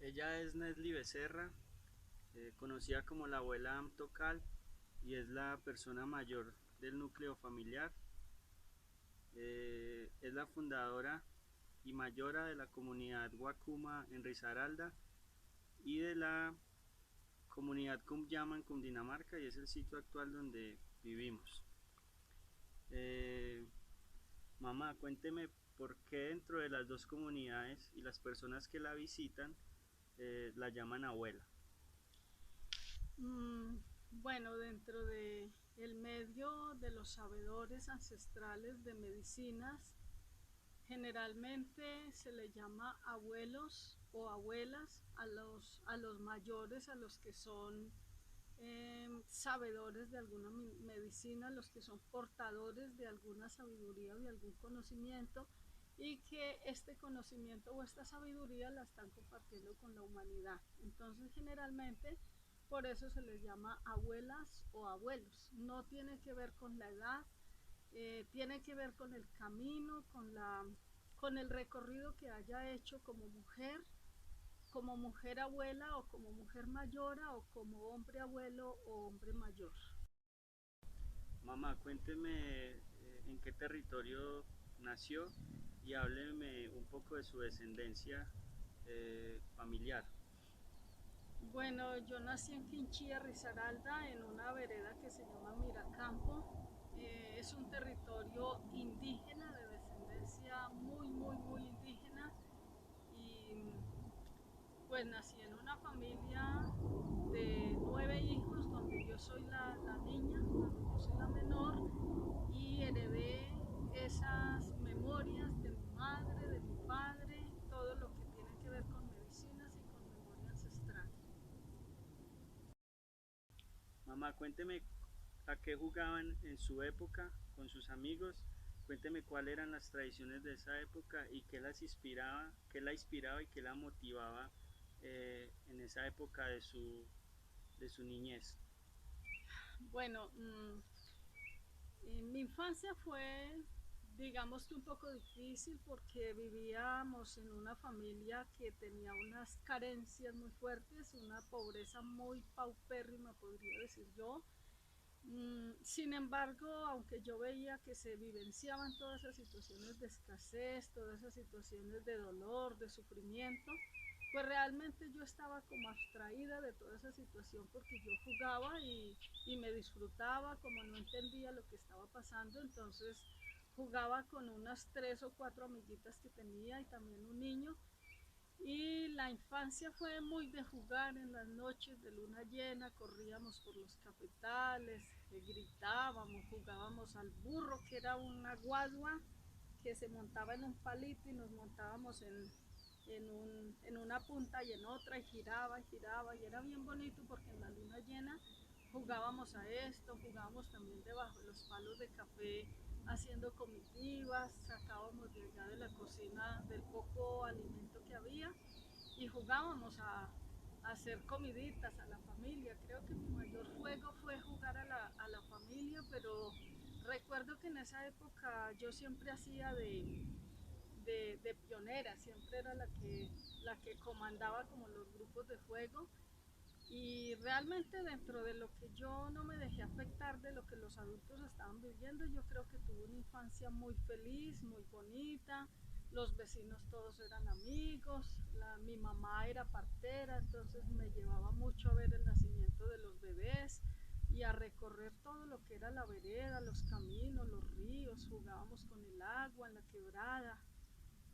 Ella es Nesli Becerra, conocida como la abuela Amtocal, y es la persona mayor del núcleo familiar. Es la fundadora y mayora de la comunidad Wakuma en Risaralda y de la comunidad Cumyama en Cundinamarca, y es el sitio actual donde vivimos. Eh, Mamá, cuénteme por qué dentro de las dos comunidades y las personas que la visitan la llaman abuela. Mm, bueno, dentro de el medio de los sabedores ancestrales de medicinas, generalmente se le llama abuelos o abuelas a los mayores, a los que son sabedores de alguna medicina, los que son portadores de alguna sabiduría o de algún conocimiento y que este conocimiento o esta sabiduría la están compartiendo con la humanidad. Entonces, generalmente, por eso se les llama abuelas o abuelos. No tiene que ver con la edad, tiene que ver con el camino, con el recorrido que haya hecho como mujer abuela o como mujer mayora o como hombre abuelo o hombre mayor. Mamá, cuénteme en qué territorio nació y hábleme un poco de su descendencia familiar. Bueno, yo nací en Quinchía, Risaralda, en una vereda que se llama Miracampo. Es un territorio indígena, de descendencia muy indígena. Y pues nací en una familia de 9 hijos, donde yo soy la niña, donde yo soy la menor, y heredé esas memorias de mi madre, de mi padre, todo lo que tiene que ver con medicinas y con memoria ancestral. Mamá, cuénteme a qué jugaban en su época con sus amigos. Cuénteme cuáles eran las tradiciones de esa época y qué las inspiraba, qué la inspiraba y qué la motivaba en esa época de su niñez. Bueno, mi infancia fue, digamos que un poco difícil porque vivíamos en una familia que tenía unas carencias muy fuertes, una pobreza muy paupérrima, podría decir yo. Sin embargo, aunque yo veía que se vivenciaban todas esas situaciones de escasez, todas esas situaciones de dolor, de sufrimiento, pues realmente yo estaba como abstraída de toda esa situación porque yo jugaba y me disfrutaba, como no entendía lo que estaba pasando, entonces jugaba con unas 3 o 4 amiguitas que tenía y también un niño. Y la infancia fue muy de jugar en las noches de luna llena, corríamos por los cafetales, gritábamos, jugábamos al burro, que era una guagua que se montaba en un palito y nos montábamos en una punta y en otra y giraba y era bien bonito porque en la luna llena jugábamos a esto, jugábamos también debajo de los palos de café haciendo comitivas, sacábamos de allá de la cocina del poco alimento que había y jugábamos a hacer comiditas a la familia. Creo que mi mayor juego fue jugar a la familia, pero recuerdo que en esa época yo siempre hacía de pionera, siempre era la que comandaba como los grupos de juego y realmente dentro de lo que yo no me dejé afectar de lo que los adultos estaban viviendo, yo creo que tuve una infancia muy feliz, muy bonita. Los vecinos todos eran amigos, mi mamá era partera, entonces me llevaba mucho a ver el nacimiento de los bebés y a recorrer todo lo que era la vereda, los caminos, los ríos, jugábamos con el agua en la quebrada,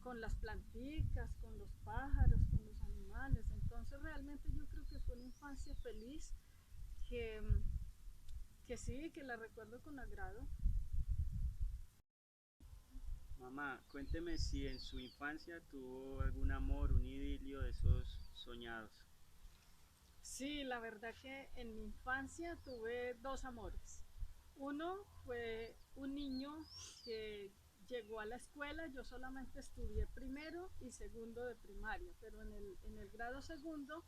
con las planticas, con los pájaros, con los animales. Entonces realmente yo creo que fue una infancia feliz que, que sí, que la recuerdo con agrado. Mamá, cuénteme si en su infancia tuvo algún amor, un idilio de esos soñados. Sí, la verdad que en mi infancia tuve dos amores. Uno fue un niño que llegó a la escuela, yo solamente estudié primero y segundo de primaria, pero en el grado segundo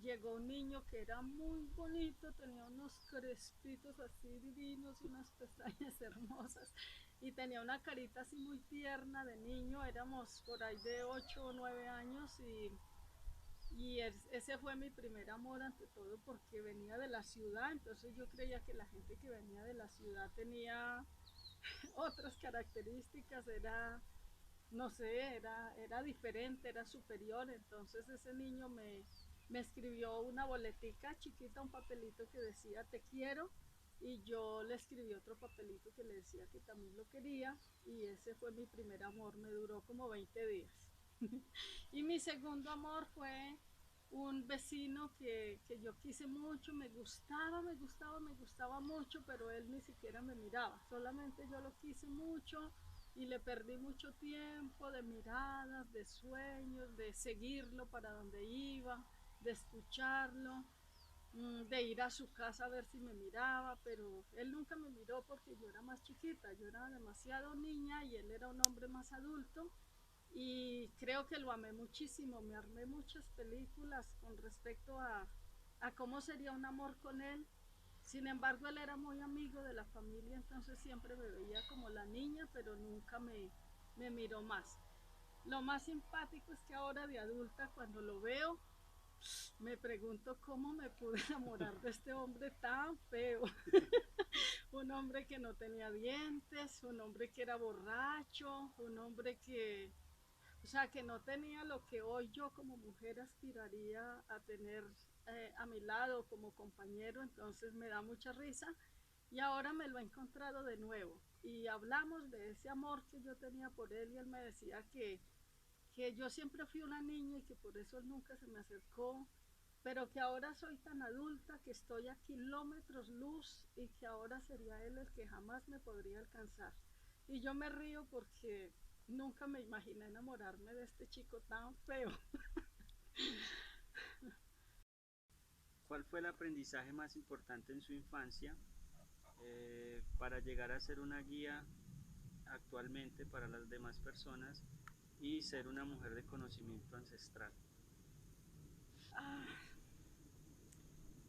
llegó un niño que era muy bonito, tenía unos crespitos así divinos y unas pestañas hermosas y tenía una carita así muy tierna de niño, éramos por ahí de 8 o 9 años Y ese fue mi primer amor ante todo porque venía de la ciudad, entonces yo creía que la gente que venía de la ciudad tenía otras características, era, no sé, era diferente, era superior. Entonces ese niño me escribió una boletica chiquita, un papelito que decía te quiero, y yo le escribí otro papelito que le decía que también lo quería, y ese fue mi primer amor, me duró como 20 días. Y mi segundo amor fue un vecino que yo quise mucho, me gustaba mucho, pero él ni siquiera me miraba, solamente yo lo quise mucho y le perdí mucho tiempo de miradas, de sueños, de seguirlo para donde iba, de escucharlo, de ir a su casa a ver si me miraba, pero él nunca me miró porque yo era más chiquita, yo era demasiado niña y él era un hombre más adulto, y creo que lo amé muchísimo, me armé muchas películas con respecto a cómo sería un amor con él. Sin embargo, él era muy amigo de la familia, entonces siempre me veía como la niña, pero nunca me miró más. Lo más simpático es que ahora de adulta, cuando lo veo, me pregunto cómo me pude enamorar de este hombre tan feo. Un hombre que no tenía dientes, un hombre que era borracho, un hombre que, o sea, que no tenía lo que hoy yo como mujer aspiraría a tener a mi lado como compañero. Entonces me da mucha risa y ahora me lo he encontrado de nuevo y hablamos de ese amor que yo tenía por él, y él me decía que yo siempre fui una niña y que por eso él nunca se me acercó, pero que ahora soy tan adulta que estoy a kilómetros luz y que ahora sería él el que jamás me podría alcanzar. Y yo me río porque nunca me imaginé enamorarme de este chico tan feo. ¿Cuál fue el aprendizaje más importante en su infancia para llegar a ser una guía actualmente para las demás personas y ser una mujer de conocimiento ancestral? Ah,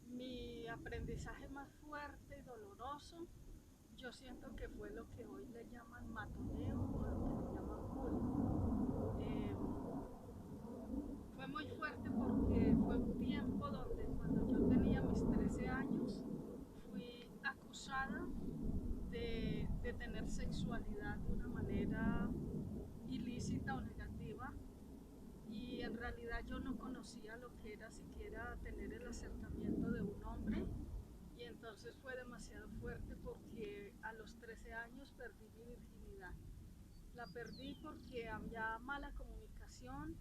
mi aprendizaje más fuerte y doloroso, yo siento que fue lo que hoy le llaman matoneo o lo que le llaman bullying. Fue muy fuerte porque fue un tiempo donde cuando yo tenía mis 13 años fui acusada de tener sexualidad de una manera ilícita o negativa, y en realidad yo no conocía lo que era siquiera tener el acercamiento de un hombre. Y entonces fue demasiado fuerte porque a los 13 años perdí mi virginidad. La perdí porque había mala comunicación,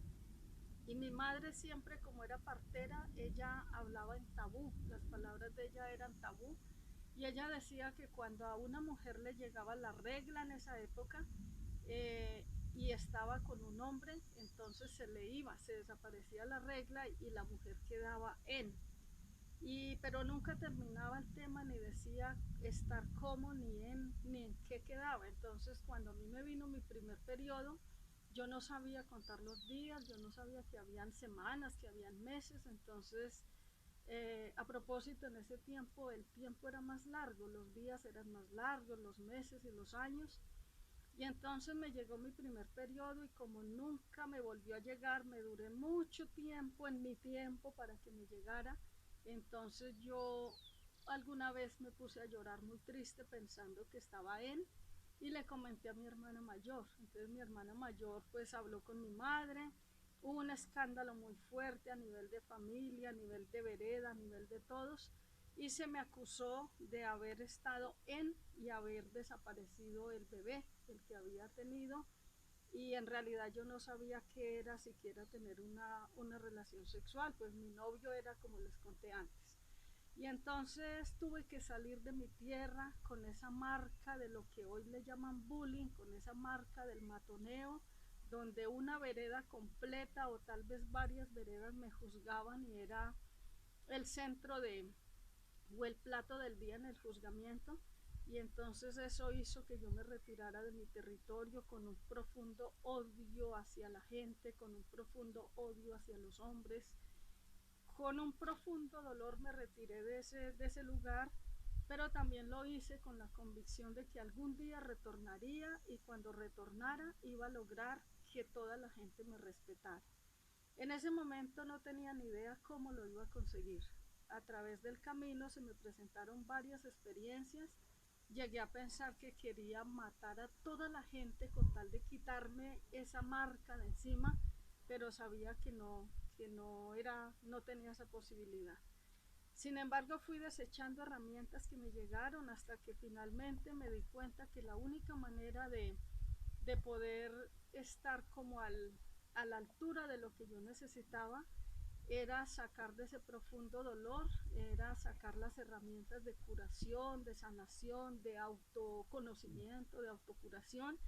y mi madre siempre, como era partera, ella hablaba en tabú, las palabras de ella eran tabú, y ella decía que cuando a una mujer le llegaba la regla en esa época, eh, y estaba con un hombre, entonces se le iba, se desaparecía la regla y la mujer quedaba pero nunca terminaba el tema ni decía estar como ni en qué quedaba. Entonces cuando a mí me vino mi primer periodo, yo no sabía contar los días, yo no sabía que habían semanas, que habían meses. Entonces a propósito, en ese tiempo el tiempo era más largo, los días eran más largos, los meses y los años. Y entonces me llegó mi primer periodo, y como nunca me volvió a llegar, me duré mucho tiempo en mi tiempo para que me llegara. Entonces yo alguna vez me puse a llorar muy triste pensando que estaba y le comenté a mi hermana mayor. Entonces mi hermana mayor pues habló con mi madre, hubo un escándalo muy fuerte a nivel de familia, a nivel de vereda, a nivel de todos, y se me acusó de haber estado y haber desaparecido el bebé, el que había tenido, y en realidad yo no sabía qué era siquiera tener una relación sexual, pues mi novio era como les conté antes. Y entonces tuve que salir de mi tierra con esa marca de lo que hoy le llaman bullying, con esa marca del matoneo, donde una vereda completa o tal vez varias veredas me juzgaban y era el centro o el plato del día en el juzgamiento. Y entonces eso hizo que yo me retirara de mi territorio con un profundo odio hacia la gente, con un profundo odio hacia los hombres, con un profundo dolor me retiré de ese lugar, pero también lo hice con la convicción de que algún día retornaría, y cuando retornara iba a lograr que toda la gente me respetara. En ese momento no tenía ni idea cómo lo iba a conseguir. A través del camino se me presentaron varias experiencias. Llegué a pensar que quería matar a toda la gente con tal de quitarme esa marca de encima, pero sabía no tenía esa posibilidad. Sin embargo, fui desechando herramientas que me llegaron hasta que finalmente me di cuenta que la única manera de poder estar como a la altura de lo que yo necesitaba era sacar de ese profundo dolor, era sacar las herramientas de curación, de sanación, de autoconocimiento, de autocuración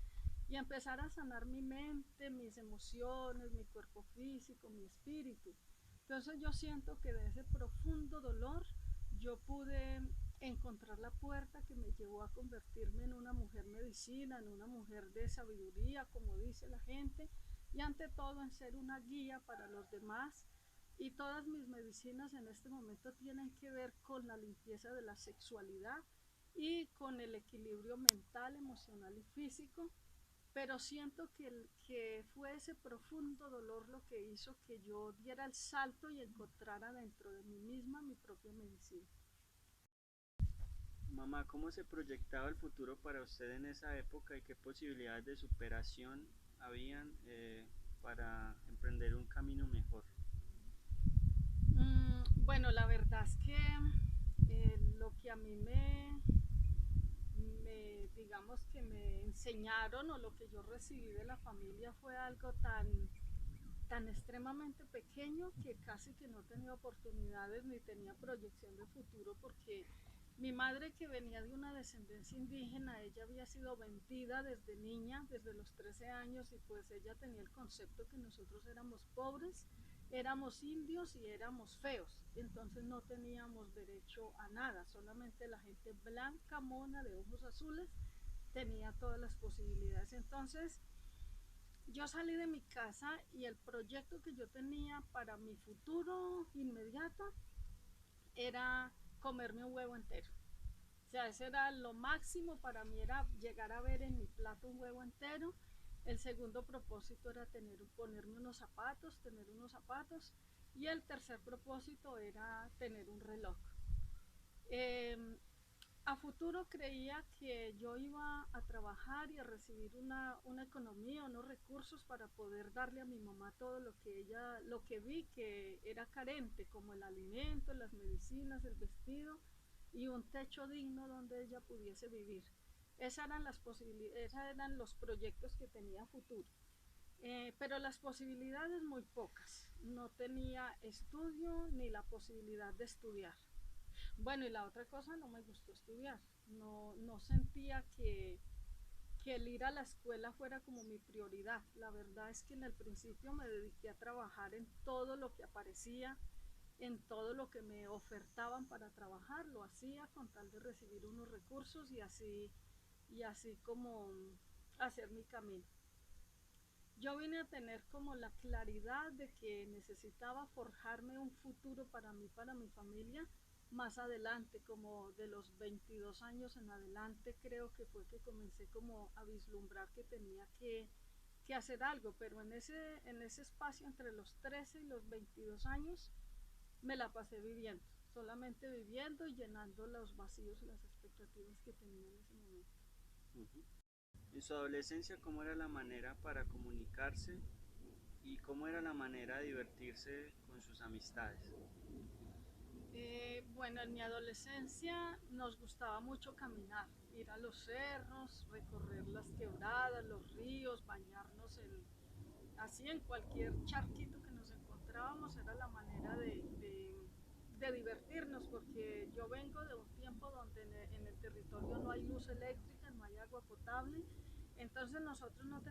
y empezar a sanar mi mente, mis emociones, mi cuerpo físico, mi espíritu. Entonces yo siento que de ese profundo dolor yo pude encontrar la puerta que me llevó a convertirme en una mujer medicina, en una mujer de sabiduría, como dice la gente, y ante todo en ser una guía para los demás. Y todas mis medicinas en este momento tienen que ver con la limpieza de la sexualidad y con el equilibrio mental, emocional y físico, pero siento que fue ese profundo dolor lo que hizo que yo diera el salto y encontrara dentro de mí misma mi propia medicina. Mamá, ¿cómo se proyectaba el futuro para usted en esa época y qué posibilidades de superación habían para emprender un camino mejor? Bueno, la verdad es que lo que a mí digamos que me enseñaron o lo que yo recibí de la familia fue algo tan extremadamente pequeño que casi que no tenía oportunidades ni tenía proyección de futuro porque mi madre, que venía de una descendencia indígena, ella había sido vendida desde niña, desde los 13 años, y pues ella tenía el concepto que nosotros éramos pobres, éramos indios y éramos feos, entonces no teníamos derecho a nada, solamente la gente blanca, mona, de ojos azules, tenía todas las posibilidades. Entonces yo salí de mi casa y el proyecto que yo tenía para mi futuro inmediato era comerme un huevo entero. O sea, ese era lo máximo para mí, era llegar a ver en mi plato un huevo entero. El segundo propósito era ponerme unos zapatos, tener unos zapatos. Y el tercer propósito era tener un reloj. Eh, a futuro creía que yo iba a trabajar y a recibir una economía, unos recursos para poder darle a mi mamá todo lo que vi que era carente, como el alimento, las medicinas, el vestido y un techo digno donde ella pudiese vivir. Esos eran los proyectos que tenía a futuro. Pero las posibilidades muy pocas. No tenía estudio ni la posibilidad de estudiar. Bueno, y la otra cosa, no me gustó estudiar. No sentía que el ir a la escuela fuera como mi prioridad. La verdad es que en el principio me dediqué a trabajar en todo lo que aparecía, en todo lo que me ofertaban para trabajar, lo hacía con tal de recibir unos recursos y así como hacer mi camino. Yo vine a tener como la claridad de que necesitaba forjarme un futuro para mí, para mi familia, más adelante, como de los 22 años en adelante, creo que fue que comencé como a vislumbrar que tenía que hacer algo, pero en ese espacio entre los 13 y los 22 años me la pasé viviendo, solamente viviendo y llenando los vacíos y las expectativas que tenía en ese momento. Ujú. En su adolescencia, ¿cómo era la manera para comunicarse y cómo era la manera de divertirse con sus amistades? Bueno, en mi adolescencia nos gustaba mucho caminar, ir a los cerros, recorrer las quebradas, los ríos, así en cualquier charquito que nos encontrábamos, era la manera de divertirnos, porque yo vengo de un tiempo donde en el territorio no hay luz eléctrica, no hay agua potable, entonces nosotros no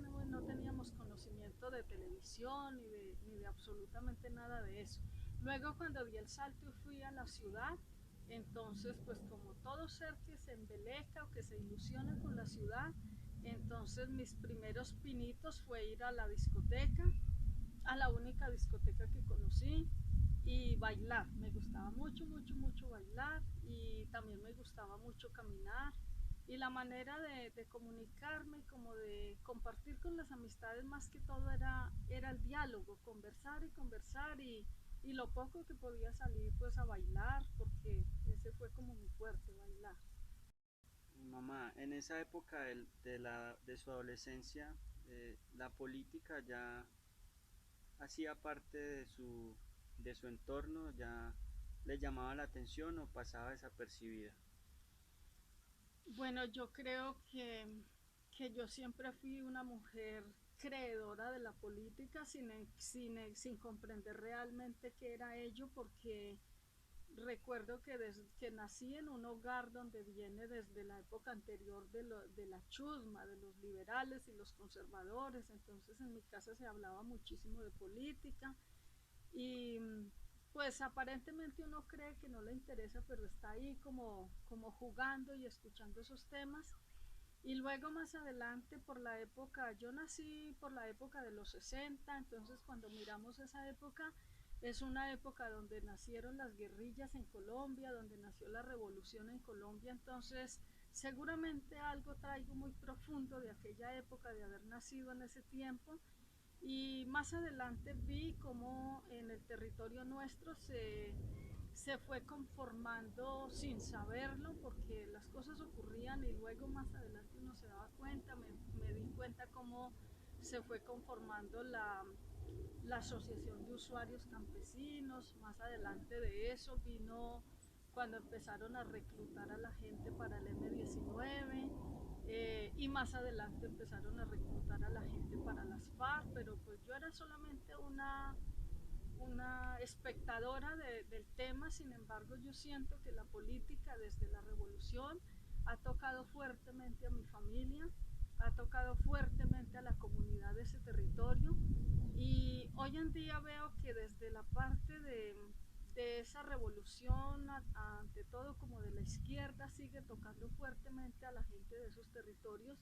teníamos conocimiento de televisión ni de absolutamente nada de eso. Luego cuando di el salto y fui a la ciudad, entonces pues como todo ser que se embeleca o que se ilusiona con la ciudad, entonces mis primeros pinitos fue ir a la discoteca, a la única discoteca que conocí, y bailar. Me gustaba mucho bailar y también me gustaba mucho caminar. y la manera de comunicarme, como de compartir con las amistades, más que todo era el diálogo, conversar y conversar y lo poco que podía salir pues a bailar, porque ese fue como mi fuerte, bailar. Mamá, en esa época de su adolescencia, la política ya hacía parte de su entorno, ya le llamaba la atención o pasaba desapercibida. Bueno, yo creo que yo siempre fui una mujer creedora de la política sin comprender realmente qué era ello, porque recuerdo que desde que nací en un hogar donde viene desde la época anterior de la chusma, de los liberales y los conservadores, entonces en mi casa se hablaba muchísimo de política y pues aparentemente uno cree que no le interesa, pero está ahí como jugando y escuchando esos temas. Y luego más adelante, por la época, yo nací por la época de los 60, entonces cuando miramos esa época, es una época donde nacieron las guerrillas en Colombia, donde nació la revolución en Colombia, entonces seguramente algo traigo muy profundo de aquella época, de haber nacido en ese tiempo. Y más adelante vi cómo en el territorio nuestro se fue conformando sin saberlo, porque las cosas ocurrían y luego más adelante uno se daba cuenta, me di cuenta cómo se fue conformando la Asociación de Usuarios Campesinos. Más adelante de eso vino cuando empezaron a reclutar a la gente para el M-19, y más adelante empezaron a reclutar a la gente para las FARC, pero pues yo era solamente una espectadora del tema. Sin embargo, yo siento que la política desde la revolución ha tocado fuertemente a mi familia, ha tocado fuertemente a la comunidad de ese territorio, y hoy en día veo que desde la parte de esa revolución, ante todo como de la izquierda, sigue tocando fuertemente a la gente de esos territorios,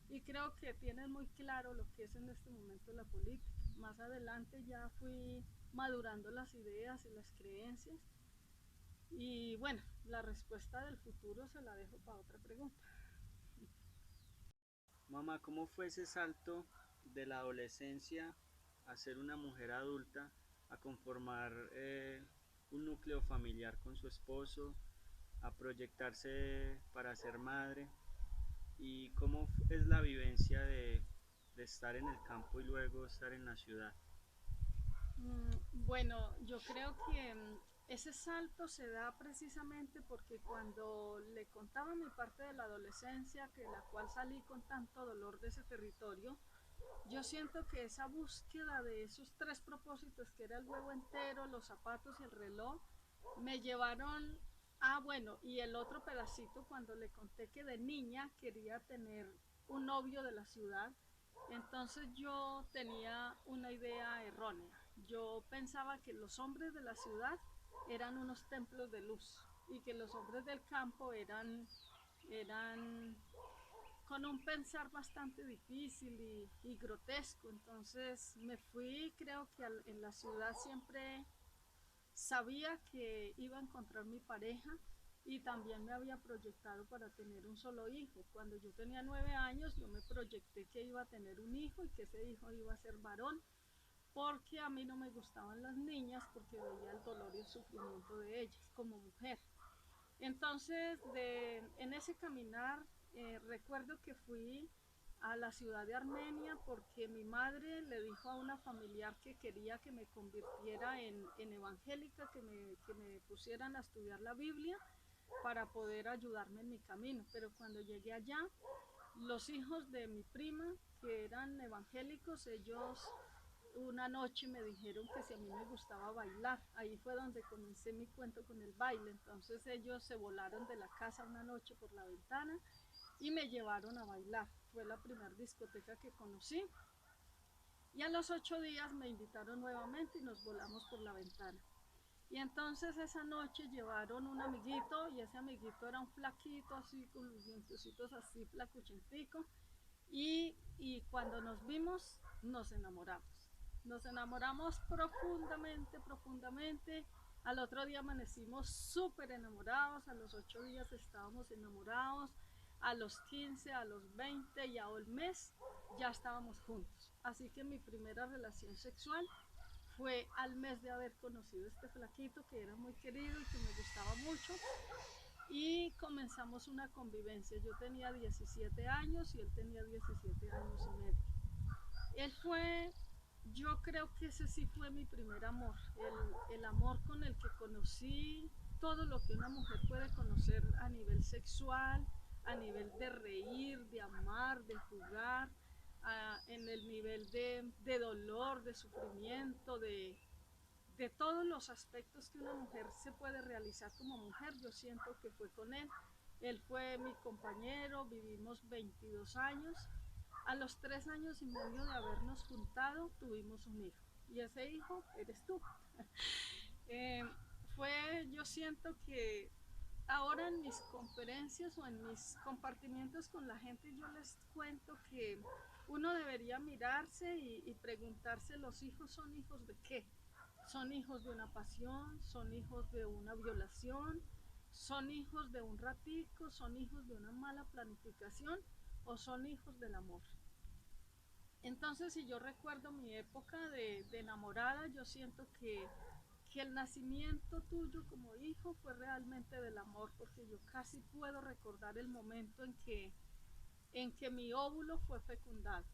y creo que tienen muy claro lo que es en este momento la política. Más adelante ya fui madurando las ideas y las creencias, y bueno, la respuesta del futuro se la dejo para otra pregunta. Mamá, ¿cómo fue ese salto de la adolescencia a ser una mujer adulta, a conformar un núcleo familiar con su esposo, a proyectarse para ser madre? ¿Y cómo es la vivencia de estar en el campo y luego estar en la ciudad? Bueno, yo creo que ese salto se da precisamente porque cuando le contaba mi parte de la adolescencia, que la cual salí con tanto dolor de ese territorio, yo siento que esa búsqueda de esos tres propósitos, que era el huevo entero, los zapatos y el reloj, me llevaron a, bueno, y el otro pedacito cuando le conté que de niña quería tener un novio de la ciudad. Entonces yo tenía una idea errónea. Yo pensaba que los hombres de la ciudad eran unos templos de luz y que los hombres del campo eran con un pensar bastante difícil y grotesco. Entonces me fui, creo que en la ciudad siempre sabía que iba a encontrar mi pareja, y también me había proyectado para tener un solo hijo. Cuando yo tenía 9 años, yo me proyecté que iba a tener un hijo y que ese hijo iba a ser varón, porque a mí no me gustaban las niñas, porque veía el dolor y el sufrimiento de ellas como mujer. Entonces, en ese caminar, recuerdo que fui a la ciudad de Armenia porque mi madre le dijo a una familiar que quería que me convirtiera en evangélica, que me pusieran a estudiar la Biblia para poder ayudarme en mi camino. Pero cuando llegué allá, los hijos de mi prima, que eran evangélicos, ellos una noche me dijeron que si a mí me gustaba bailar. Ahí fue donde comencé mi cuento con el baile. Entonces ellos se volaron de la casa una noche por la ventana y me llevaron a bailar. Fue la primera discoteca que conocí. Y a los 8 días me invitaron nuevamente y nos volamos por la ventana. Y entonces esa noche llevaron un amiguito, y ese amiguito era un flaquito así con los dientecitos así flacuchentico, y cuando nos vimos nos enamoramos. Nos enamoramos profundamente, profundamente. Al otro día amanecimos súper enamorados, a los 8 días estábamos enamorados. a los 15, a los 20 y al mes ya estábamos juntos. Así que mi primera relación sexual fue al mes de haber conocido a este flaquito que era muy querido y que me gustaba mucho, y comenzamos una convivencia. Yo tenía 17 años y él tenía 17 años y medio. Él fue, yo creo que ese sí fue mi primer amor, el amor con el que conocí todo lo que una mujer puede conocer a nivel sexual, a nivel de reír, de amar, de jugar, en el nivel de dolor, de sufrimiento, de todos los aspectos que una mujer se puede realizar como mujer. Yo siento que fue con él. Él fue mi compañero, vivimos 22 años. A los 3 años y medio de habernos juntado, tuvimos un hijo. Y ese hijo eres tú. Eh, yo siento que ahora en mis conferencias o en mis compartimientos con la gente, yo les cuento que uno debería mirarse y preguntarse, ¿los hijos son hijos de qué? ¿Son hijos de una pasión? ¿Son hijos de una violación? ¿Son hijos de un ratico? ¿Son hijos de una mala planificación? ¿O son hijos del amor? Entonces, si yo recuerdo mi época de enamorada, yo siento que el nacimiento tuyo como hijo fue realmente del amor, porque yo casi puedo recordar el momento en que mi óvulo fue fecundado.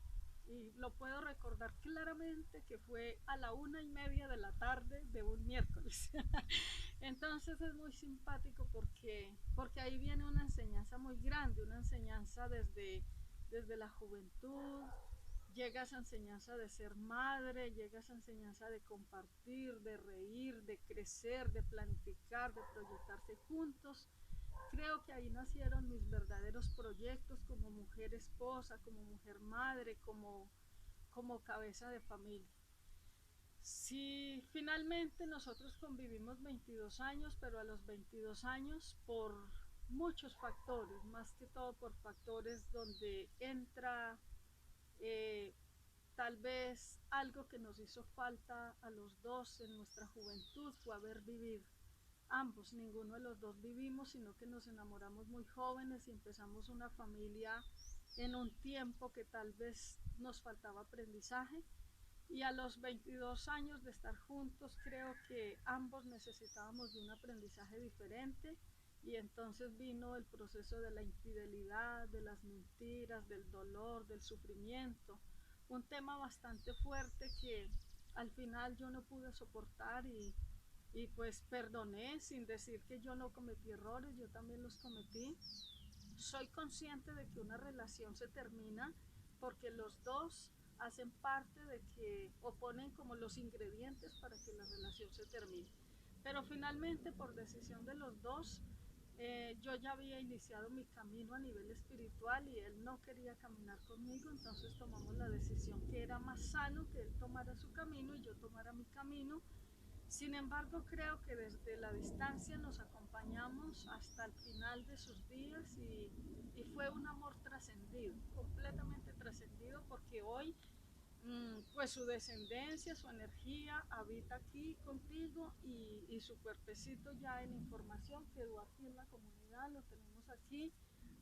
Y lo puedo recordar claramente que fue a la 1:30 de la tarde de un miércoles. Entonces es muy simpático porque ahí viene una enseñanza muy grande, una enseñanza desde la juventud. Llega esa enseñanza de ser madre, llega esa enseñanza de compartir, de reír, de crecer, de planificar, de proyectarse juntos. Creo que ahí nacieron mis verdaderos proyectos como mujer esposa, como mujer madre, como cabeza de familia. Sí, finalmente nosotros convivimos 22 años, pero a los 22 años por muchos factores, más que todo por factores donde entra eh, tal vez algo que nos hizo falta a los dos en nuestra juventud fue haber vivido. Ambos, ninguno de los dos vivimos, sino que nos enamoramos muy jóvenes y empezamos una familia en un tiempo que tal vez nos faltaba aprendizaje. Y a los 22 años de estar juntos, creo que ambos necesitábamos de un aprendizaje diferente. Y entonces vino el proceso de la infidelidad, de las mentiras, del dolor, del sufrimiento. Un tema bastante fuerte que al final yo no pude soportar y pues perdoné sin decir que yo no cometí errores, yo también los cometí. Soy consciente de que una relación se termina porque los dos hacen parte de que o ponen como los ingredientes para que la relación se termine. Pero finalmente por decisión de los dos, yo ya había iniciado mi camino a nivel espiritual y él no quería caminar conmigo, entonces tomamos la decisión que era más sano que él tomara su camino y yo tomara mi camino. Sin embargo, creo que desde la distancia nos acompañamos hasta el final de sus días y fue un amor trascendido, completamente trascendido, porque hoy pues su descendencia, su energía habita aquí contigo y su cuerpecito ya en información quedó aquí en la comunidad, lo tenemos aquí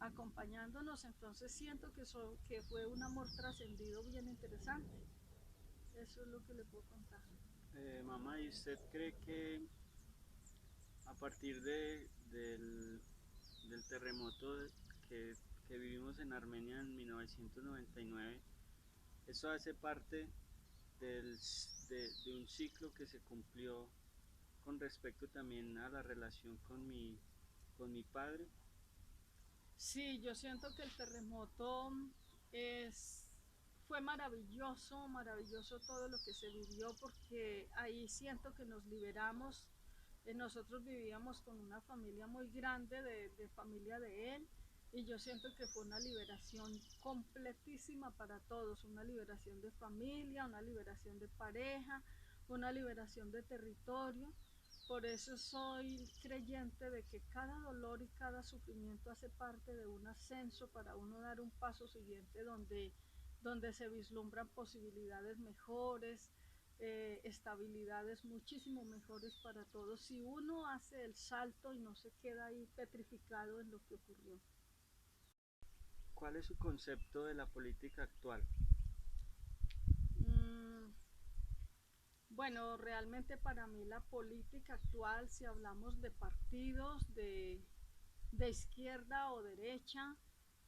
acompañándonos, entonces siento que fue un amor trascendido bien interesante. Eso es lo que le puedo contar. Mamá, ¿y usted cree que a partir del terremoto que, que vivimos en Armenia en 1999, eso hace parte de un ciclo que se cumplió con respecto también a la relación con mi padre? Sí, yo siento que el terremoto es, fue maravilloso, maravilloso todo lo que se vivió porque ahí siento que nos liberamos. Nosotros vivíamos con una familia muy grande de familia de él y yo siento que fue una liberación completísima para todos, una liberación de familia, una liberación de pareja, una liberación de territorio. Por eso soy creyente de que cada dolor y cada sufrimiento hace parte de un ascenso para uno dar un paso siguiente donde se vislumbran posibilidades mejores, estabilidades muchísimo mejores para todos si uno hace el salto y no se queda ahí petrificado en lo que ocurrió. ¿Cuál es su concepto de la política actual? Mm, bueno, realmente para mí la política actual, si hablamos de partidos de izquierda o derecha,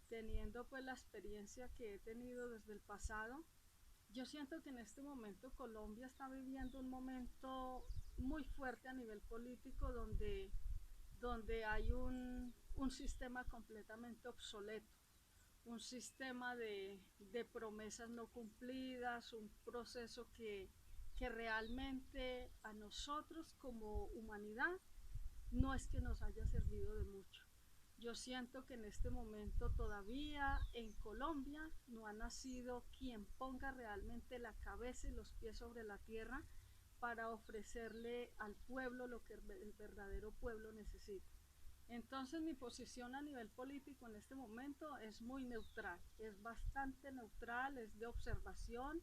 teniendo pues la experiencia que he tenido desde el pasado, yo siento que en este momento Colombia está viviendo un momento muy fuerte a nivel político donde hay un sistema completamente obsoleto, un sistema de promesas no cumplidas, un proceso que realmente a nosotros como humanidad no es que nos haya servido de mucho. Yo siento que en este momento todavía en Colombia no ha nacido quien ponga realmente la cabeza y los pies sobre la tierra para ofrecerle al pueblo lo que el verdadero pueblo necesita. Entonces mi posición a nivel político en este momento es muy neutral, es bastante neutral, es de observación.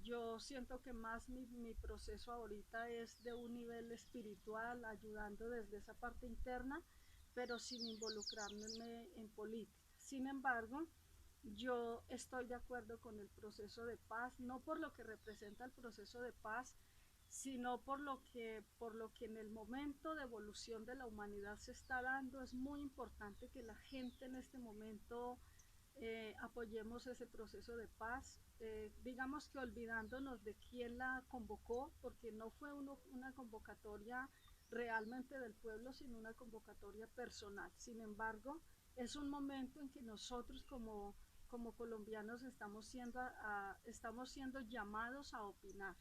Yo siento que más mi proceso ahorita es de un nivel espiritual, ayudando desde esa parte interna, pero sin involucrarme en política. Sin embargo, yo estoy de acuerdo con el proceso de paz, no por lo que representa el proceso de paz, sino por lo que en el momento de evolución de la humanidad se está dando. Es muy importante que la gente en este momento apoyemos ese proceso de paz, digamos que olvidándonos de quién la convocó, porque no fue una convocatoria realmente del pueblo, sino una convocatoria personal. Sin embargo, es un momento en que nosotros como colombianos estamos siendo llamados a opinar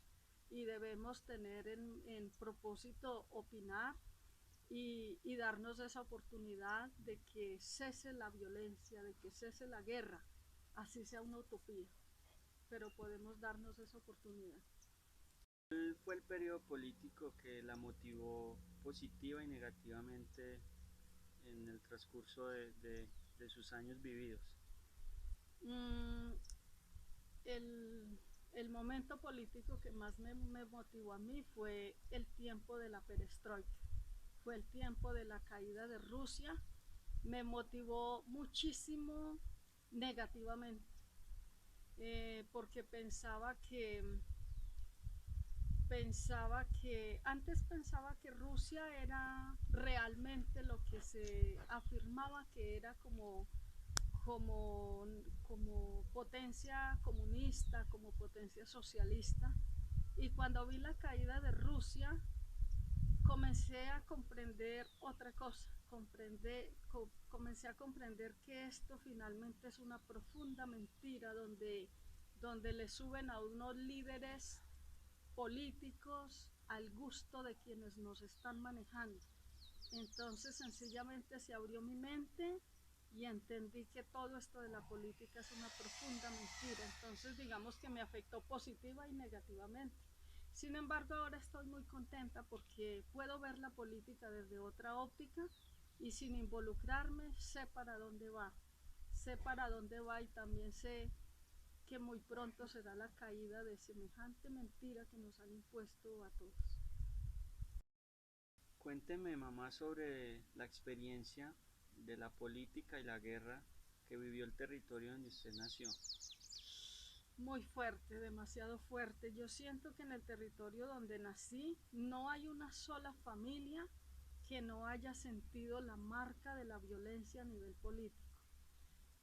y debemos tener en propósito opinar y darnos esa oportunidad de que cese la violencia, de que cese la guerra, así sea una utopía, pero podemos darnos esa oportunidad. ¿Cuál fue el periodo político que la motivó positiva y negativamente en el transcurso de sus años vividos? Mm, el, el momento político que más me motivó a mí fue el tiempo de la perestroika, fue el tiempo de la caída de Rusia, me motivó muchísimo negativamente, porque pensaba que Rusia era realmente lo que se afirmaba que era como, como potencia comunista, como potencia socialista. Y cuando vi la caída de Rusia, comencé a comprender otra cosa. Comencé a comprender que esto finalmente es una profunda mentira donde le suben a unos líderes políticos al gusto de quienes nos están manejando. Entonces sencillamente se abrió mi mente y entendí que todo esto de la política es una profunda mentira. Entonces digamos que me afectó positiva y negativamente. Sin embargo, ahora estoy muy contenta porque puedo ver la política desde otra óptica y sin involucrarme sé para dónde va. Sé para dónde va y también sé que muy pronto será la caída de semejante mentira que nos han impuesto a todos. Cuénteme, mamá, sobre la experiencia de la política y la guerra que vivió el territorio donde usted nació. Muy fuerte, demasiado fuerte. Yo siento que en el territorio donde nací no hay una sola familia que no haya sentido la marca de la violencia a nivel político.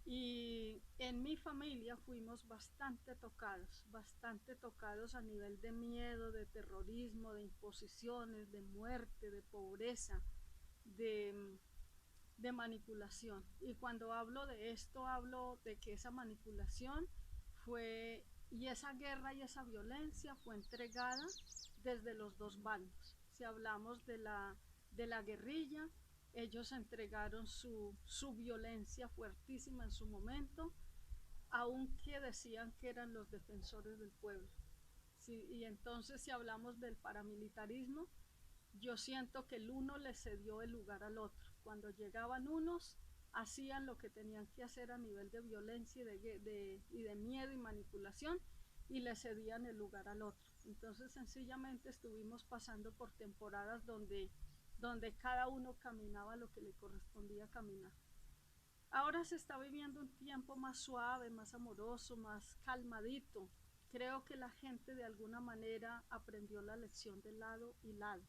Y en mi familia fuimos bastante tocados a nivel de miedo, de terrorismo, de imposiciones, de muerte, de pobreza, de, de manipulación. Y cuando hablo de esto, hablo de que esa manipulación fue, y esa guerra y esa violencia fue entregada desde los dos bandos. Si hablamos de la guerrilla, ellos entregaron su violencia fuertísima en su momento, aunque decían que eran los defensores del pueblo. Sí, y entonces si hablamos del paramilitarismo, yo siento que el uno le cedió el lugar al otro. Cuando llegaban unos, hacían lo que tenían que hacer a nivel de violencia y de miedo y manipulación y le cedían el lugar al otro. Entonces sencillamente estuvimos pasando por temporadas donde cada uno caminaba lo que le correspondía caminar. Ahora se está viviendo un tiempo más suave, más amoroso, más calmadito. Creo que la gente de alguna manera aprendió la lección de lado y lado,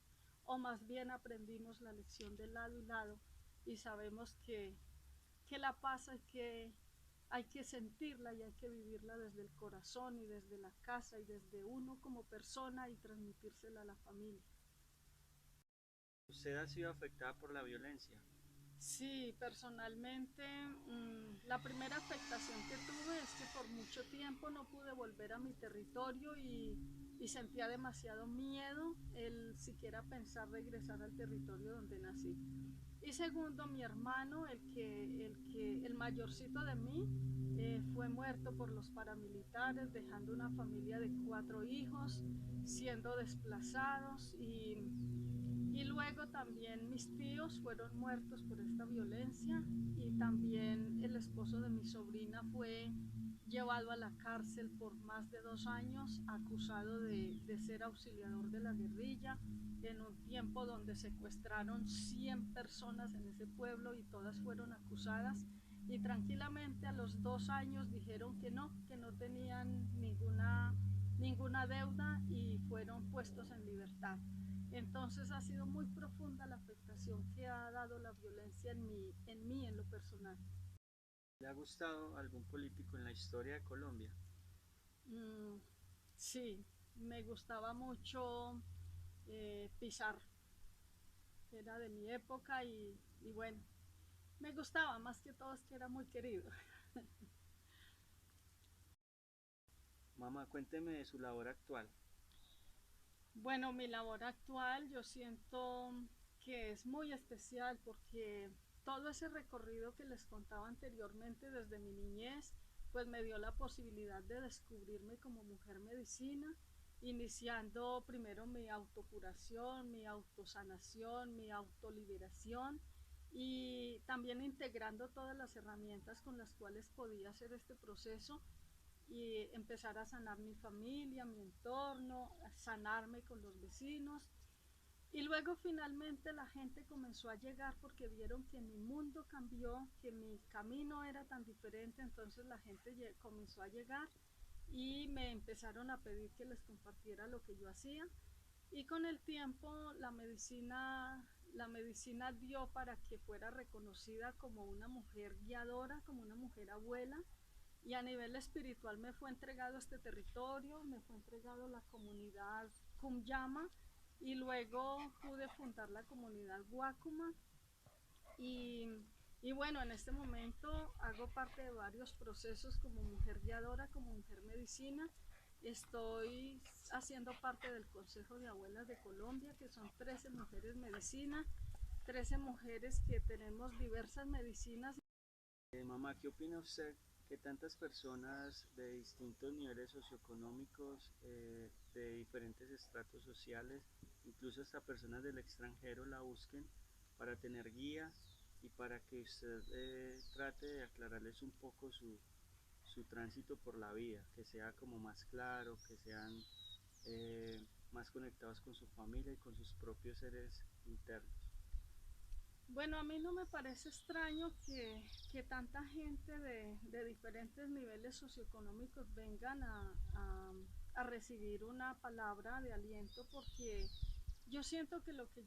o más bien aprendimos la lección de lado y lado y sabemos que la paz hay que sentirla y hay que vivirla desde el corazón y desde la casa y desde uno como persona y transmitírsela a la familia. ¿Usted ha sido afectada por la violencia? Sí, personalmente, la primera afectación que tuve es que por mucho tiempo no pude volver a mi territorio y sentía demasiado miedo el siquiera pensar regresar al territorio donde nací. Y segundo, mi hermano, el mayorcito de mí, fue muerto por los paramilitares, dejando una familia de 4 hijos, siendo desplazados y luego también mis tíos fueron muertos por esta violencia y también el esposo de mi sobrina fue llevado a la cárcel por más de 2 años acusado de ser auxiliador de la guerrilla en un tiempo donde secuestraron 100 personas en ese pueblo y todas fueron acusadas y tranquilamente a los 2 años dijeron que no tenían ninguna deuda y fueron puestos en libertad. Entonces ha sido muy profunda la afectación que ha dado la violencia en lo personal. ¿Le ha gustado algún político en la historia de Colombia? Mm, sí, me gustaba mucho Pizarro, que era de mi época y bueno, me gustaba más que todo es que era muy querido. Mamá, cuénteme de su labor actual. Bueno, mi labor actual yo siento que es muy especial porque todo ese recorrido que les contaba anteriormente desde mi niñez, pues me dio la posibilidad de descubrirme como mujer medicina, iniciando primero mi autocuración, mi autosanación, mi autoliberación y también integrando todas las herramientas con las cuales podía hacer este proceso y empezar a sanar mi familia, mi entorno, a sanarme con los vecinos. Y luego finalmente la gente comenzó a llegar porque vieron que mi mundo cambió, que mi camino era tan diferente, entonces la gente comenzó a llegar y me empezaron a pedir que les compartiera lo que yo hacía. Y con el tiempo la medicina dio para que fuera reconocida como una mujer guiadora, como una mujer abuela, y a nivel espiritual me fue entregado este territorio, me fue entregado la comunidad Kumyama y luego pude fundar la comunidad Guacuma y, y bueno, en este momento hago parte de varios procesos como mujer guiadora, como mujer medicina. Estoy haciendo parte del Consejo de Abuelas de Colombia, que son 13 mujeres medicina, 13 mujeres que tenemos diversas medicinas. Mamá, ¿qué opina usted que tantas personas de distintos niveles socioeconómicos, de diferentes estratos sociales, incluso hasta personas del extranjero la busquen para tener guía y para que usted trate de aclararles un poco su tránsito por la vida, que sea como más claro, que sean más conectados con su familia y con sus propios seres internos? Bueno, a mí no me parece extraño que tanta gente de diferentes niveles socioeconómicos vengan a recibir una palabra de aliento porque yo siento que lo que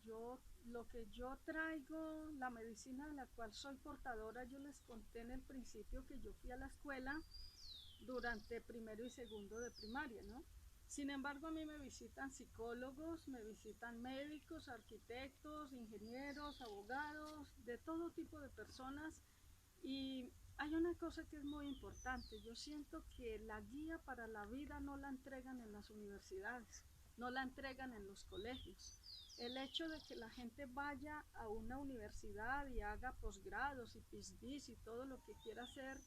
yo traigo, la medicina de la cual soy portadora, yo les conté en el principio que yo fui a la escuela durante primero y segundo de primaria, ¿no? Sin embargo, a mí me visitan psicólogos, me visitan médicos, arquitectos, ingenieros, abogados, de todo tipo de personas. Y hay una cosa que es muy importante. Yo siento que la guía para la vida no la entregan en las universidades, no la entregan en los colegios. El hecho de que la gente vaya a una universidad y haga posgrados y PhDs y todo lo que quiera hacer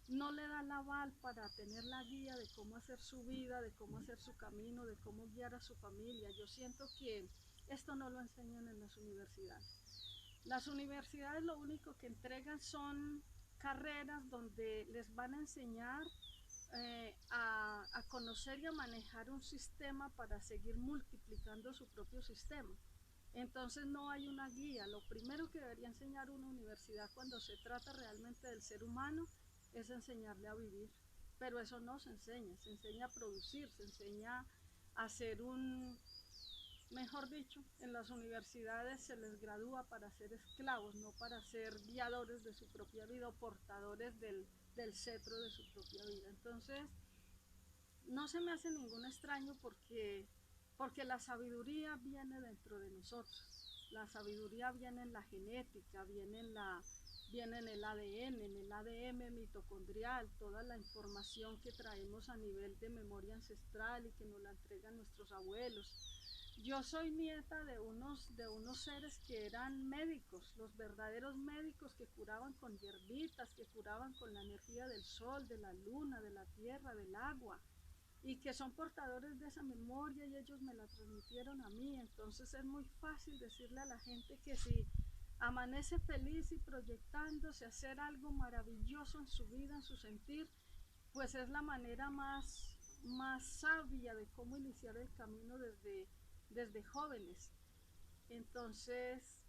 no le da la aval para tener la guía de cómo hacer su vida, de cómo hacer su camino, de cómo guiar a su familia. Yo siento que esto no lo enseñan en las universidades. Las universidades lo único que entregan son carreras donde les van a enseñar a conocer y a manejar un sistema para seguir multiplicando su propio sistema. Entonces no hay una guía. Lo primero que debería enseñar una universidad cuando se trata realmente del ser humano es enseñarle a vivir. Pero eso no se enseña a producir, se enseña a ser mejor dicho, en las universidades se les gradúa para ser esclavos, no para ser guiadores de su propia vida o portadores del cetro de su propia vida. Entonces, no se me hace ningún extraño porque la sabiduría viene dentro de nosotros. La sabiduría viene en la genética, viene en el ADN, en el ADN mitocondrial, toda la información que traemos a nivel de memoria ancestral y que nos la entregan nuestros abuelos. Yo soy nieta de unos seres que eran médicos, los verdaderos médicos que curaban con hierbitas, que curaban con la energía del sol, de la luna, de la tierra, del agua, y que son portadores de esa memoria y ellos me la transmitieron a mí. Entonces es muy fácil decirle a la gente que si amanece feliz y proyectándose a hacer algo maravilloso en su vida, en su sentir, pues es la manera más sabia de cómo iniciar el camino desde jóvenes. Entonces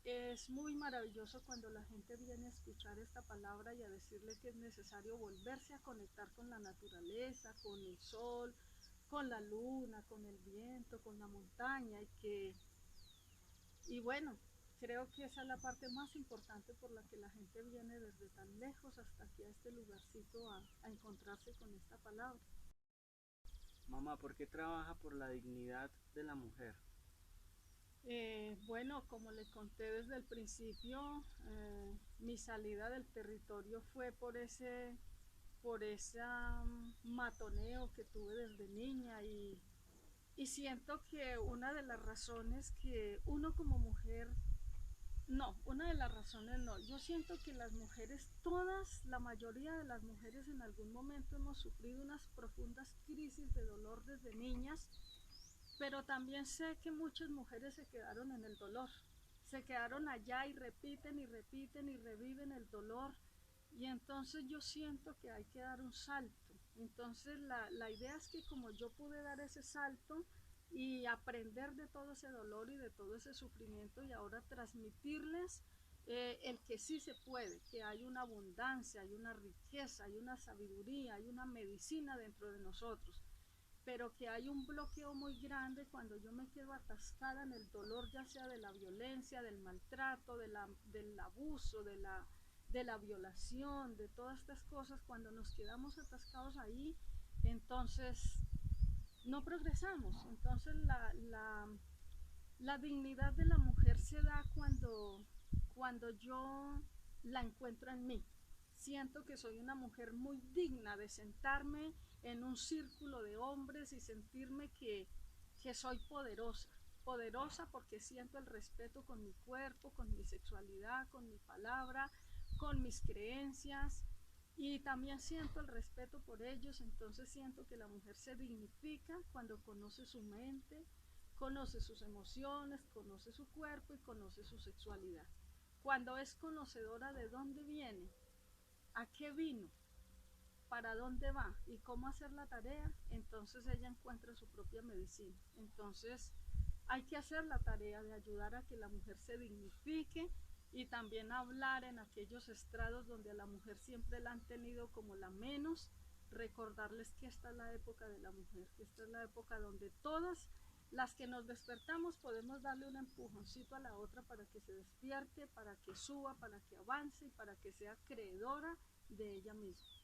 es muy maravilloso cuando la gente viene a escuchar esta palabra y a decirle que es necesario volverse a conectar con la naturaleza, con el sol, con la luna, con el viento, con la montaña y bueno, creo que esa es la parte más importante por la que la gente viene desde tan lejos hasta aquí a este lugarcito a encontrarse con esta palabra. Mamá, ¿por qué trabaja por la dignidad de la mujer? Bueno, como le conté desde el principio, mi salida del territorio fue por ese matoneo que tuve desde niña y siento que una de las razones que uno como mujer, no, una de las razones no, yo siento que las mujeres, todas, la mayoría de las mujeres en algún momento hemos sufrido unas profundas crisis de dolor desde niñas, pero también sé que muchas mujeres se quedaron en el dolor, se quedaron allá y repiten y repiten y reviven el dolor y entonces yo siento que hay que dar un salto. Entonces la idea es que como yo pude dar ese salto y aprender de todo ese dolor y de todo ese sufrimiento y ahora transmitirles el que sí se puede, que hay una abundancia, hay una riqueza, hay una sabiduría, hay una medicina dentro de nosotros, pero que hay un bloqueo muy grande cuando yo me quedo atascada en el dolor, ya sea de la violencia, del maltrato, del abuso, de la violación, de todas estas cosas, cuando nos quedamos atascados ahí, entonces no progresamos. Entonces la dignidad de la mujer se da cuando yo la encuentro en mí. Siento que soy una mujer muy digna de sentarme en un círculo de hombres y sentirme que soy poderosa. Poderosa porque siento el respeto con mi cuerpo, con mi sexualidad, con mi palabra, con mis creencias y también siento el respeto por ellos. Entonces siento que la mujer se dignifica cuando conoce su mente, conoce sus emociones, conoce su cuerpo y conoce su sexualidad. Cuando es conocedora de dónde viene, a qué vino, para dónde va y cómo hacer la tarea, entonces ella encuentra su propia medicina. Entonces hay que hacer la tarea de ayudar a que la mujer se dignifique y también hablar en aquellos estrados donde a la mujer siempre la han tenido como la menos, recordarles que esta es la época de la mujer, que esta es la época donde todas las que nos despertamos podemos darle un empujoncito a la otra para que se despierte, para que suba, para que avance y para que sea creedora de ella misma.